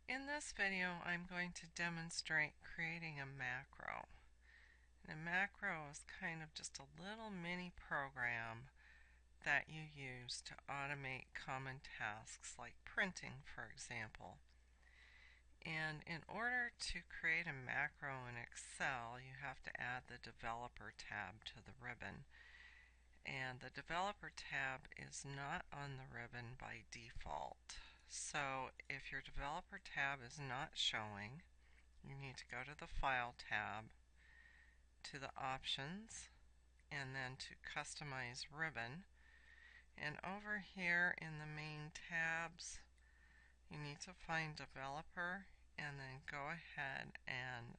In this video, I'm going to demonstrate creating a macro. And a macro is kind of just a little mini program that you use to automate common tasks like printing, for example. And in order to create a macro in Excel, you have to add the Developer tab to the ribbon. And the Developer tab is not on the ribbon by default. So if your Developer tab is not showing, you need to go to the File tab, to the Options, and then to Customize Ribbon. And over here in the main tabs, you need to find Developer and then go ahead and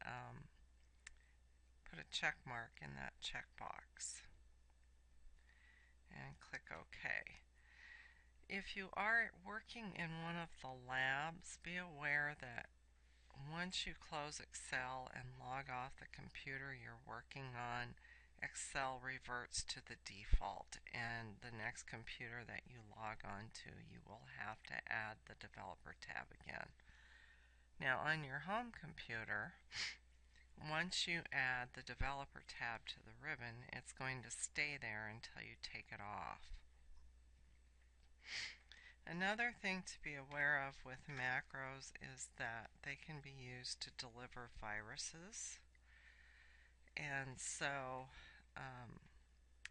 put a check mark in that checkbox and click OK. If you are working in one of the labs, be aware that once you close Excel and log off the computer you're working on, Excel reverts to the default, and the next computer that you log on to, you will have to add the Developer tab again. Now on your home computer, once you add the Developer tab to the ribbon, it's going to stay there until you take it off. Another thing to be aware of with macros is that they can be used to deliver viruses, and so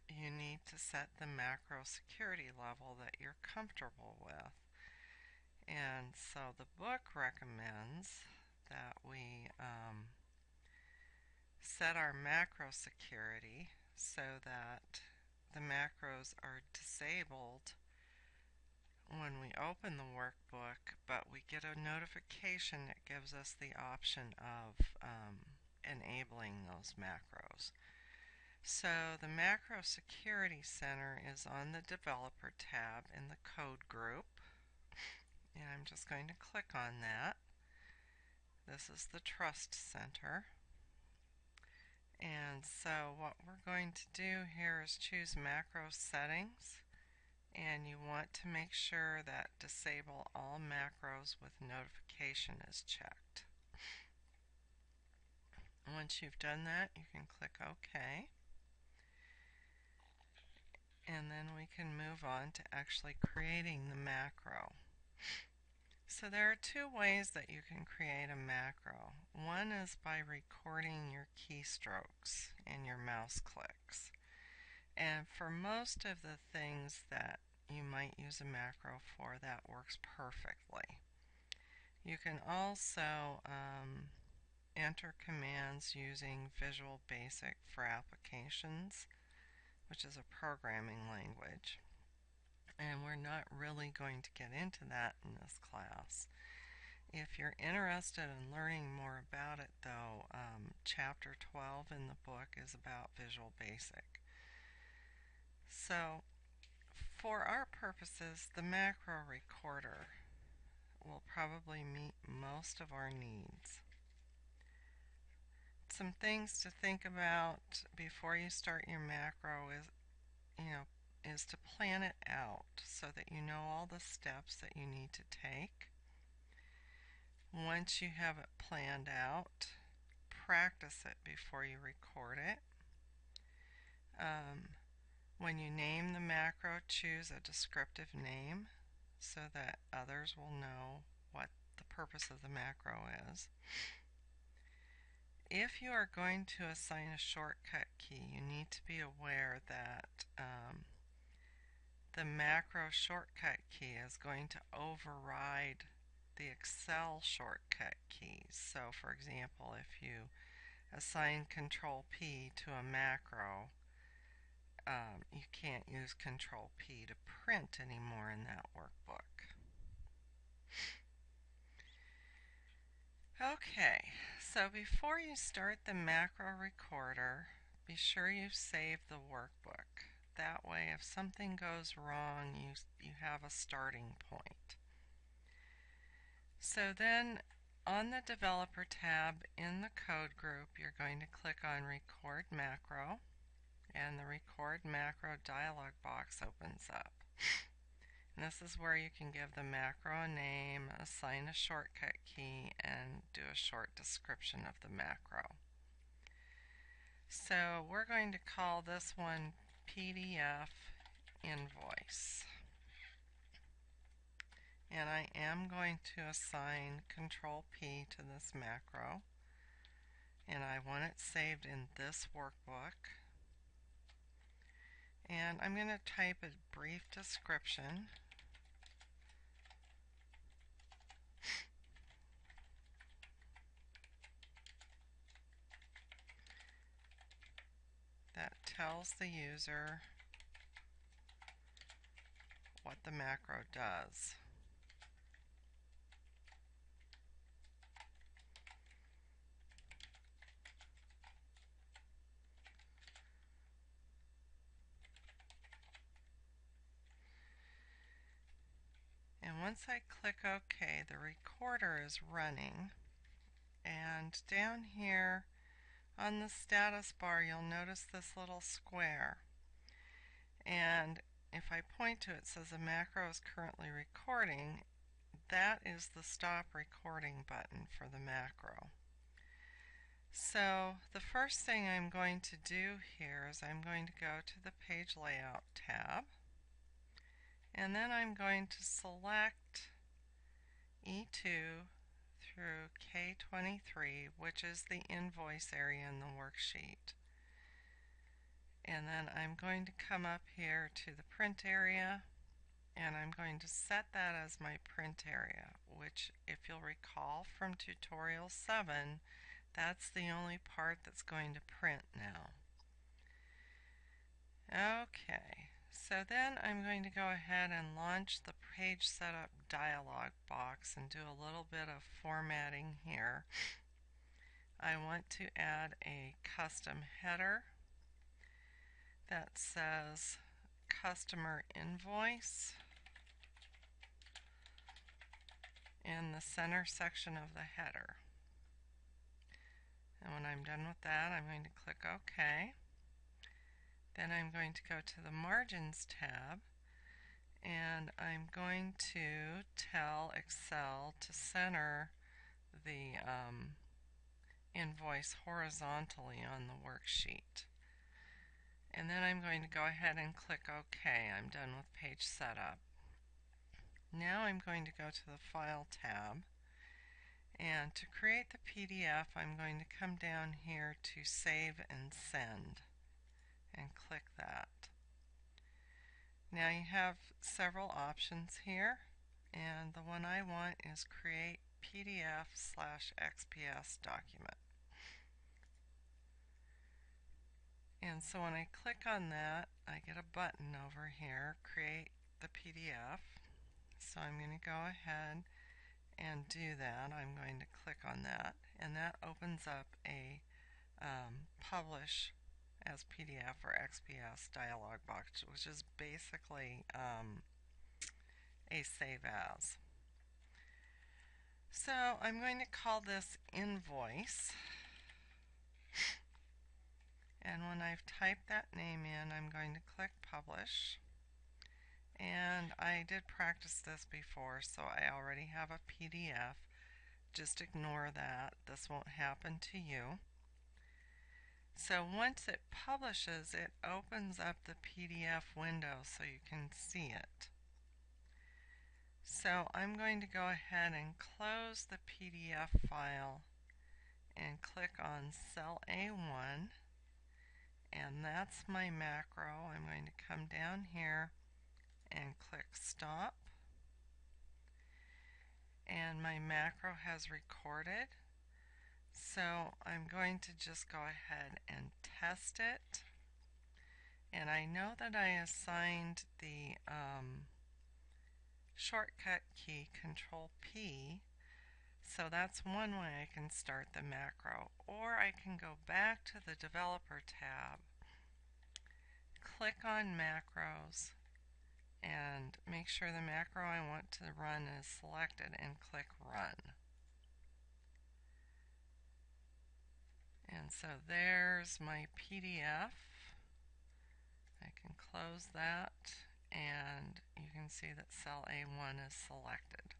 you need to set the macro security level that you're comfortable with. And so the book recommends that we set our macro security so that the macros are disabled when we open the workbook, but we get a notification that gives us the option of enabling those macros. So the Macro Security Center is on the Developer tab in the Code group, and I'm just going to click on that. This is the Trust Center. And so what we're going to do here is choose Macro Settings, and you want to make sure that Disable All Macros with Notification is checked. Once you've done that, you can click OK. And then we can move on to actually creating the macro. So there are two ways that you can create a macro. One is by recording your keystrokes and your mouse clicks. And for most of the things that you might use a macro for, that works perfectly. You can also enter commands using Visual Basic for Applications, which is a programming language. And we're not really going to get into that in this class. If you're interested in learning more about it, though, Chapter 12 in the book is about Visual Basic. So, for our purposes, the macro recorder will probably meet most of our needs. Some things to think about before you start your macro is to plan it out so that you know all the steps that you need to take. Once you have it planned out, practice it before you record it. When you name the macro, choose a descriptive name so that others will know what the purpose of the macro is. If you are going to assign a shortcut key, you need to be aware that the macro shortcut key is going to override the Excel shortcut keys. So for example, if you assign Control P to a macro, you can't use Control P to print anymore in that workbook. Okay, so before you start the macro recorder, be sure you save the workbook. That way, if something goes wrong, you have a starting point. So then, on the Developer tab in the Code group, you're going to click on Record Macro, and the Record Macro dialog box opens up. And this is where you can give the macro a name, assign a shortcut key, and do a short description of the macro. So we're going to call this one PDF invoice. And I am going to assign Control P to this macro. And I want it saved in this workbook. And I'm going to type a brief description. That tells the user what the macro does. And once I click OK, the recorder is running. And down here on the status bar, you'll notice this little square. And if I point to it, it says a macro is currently recording. That is the stop recording button for the macro. So the first thing I'm going to do here is I'm going to go to the Page Layout tab, and then I'm going to select E2 through K23, which is the invoice area in the worksheet. And then I'm going to come up here to the print area, and I'm going to set that as my print area, which, if you'll recall from tutorial 7, that's the only part that's going to print now. Okay, so then I'm going to go ahead and launch the Page Setup dialog box and do a little bit of formatting here. I want to add a custom header that says Customer Invoice in the center section of the header. And when I'm done with that, I'm going to click OK. Then I'm going to go to the Margins tab, and I'm going to tell Excel to center the invoice horizontally on the worksheet. And then I'm going to go ahead and click OK. I'm done with Page Setup. Now I'm going to go to the File tab, and to create the PDF, I'm going to come down here to Save and Send and click that. Now you have several options here, and the one I want is Create PDF/XPS Document. And so when I click on that, I get a button over here, Create the PDF. So I'm going to go ahead and do that. I'm going to click on that, and that opens up a Publish as PDF or XPS dialog box, which is basically a save as. So I'm going to call this invoice, and when I've typed that name in, I'm going to click Publish. And I did practice this before, so I already have a PDF. Just ignore that. This won't happen to you. So once it publishes, it opens up the PDF window so you can see it. So I'm going to go ahead and close the PDF file and click on cell A1, and that's my macro. I'm going to come down here and click Stop, and my macro has recorded. So I'm going to just go ahead and test it, and I know that I assigned the shortcut key Control P, so that's one way I can start the macro. Or I can go back to the Developer tab, click on Macros, and make sure the macro I want to run is selected, and click Run. And so there's my PDF. I can close that and you can see that cell A1 is selected.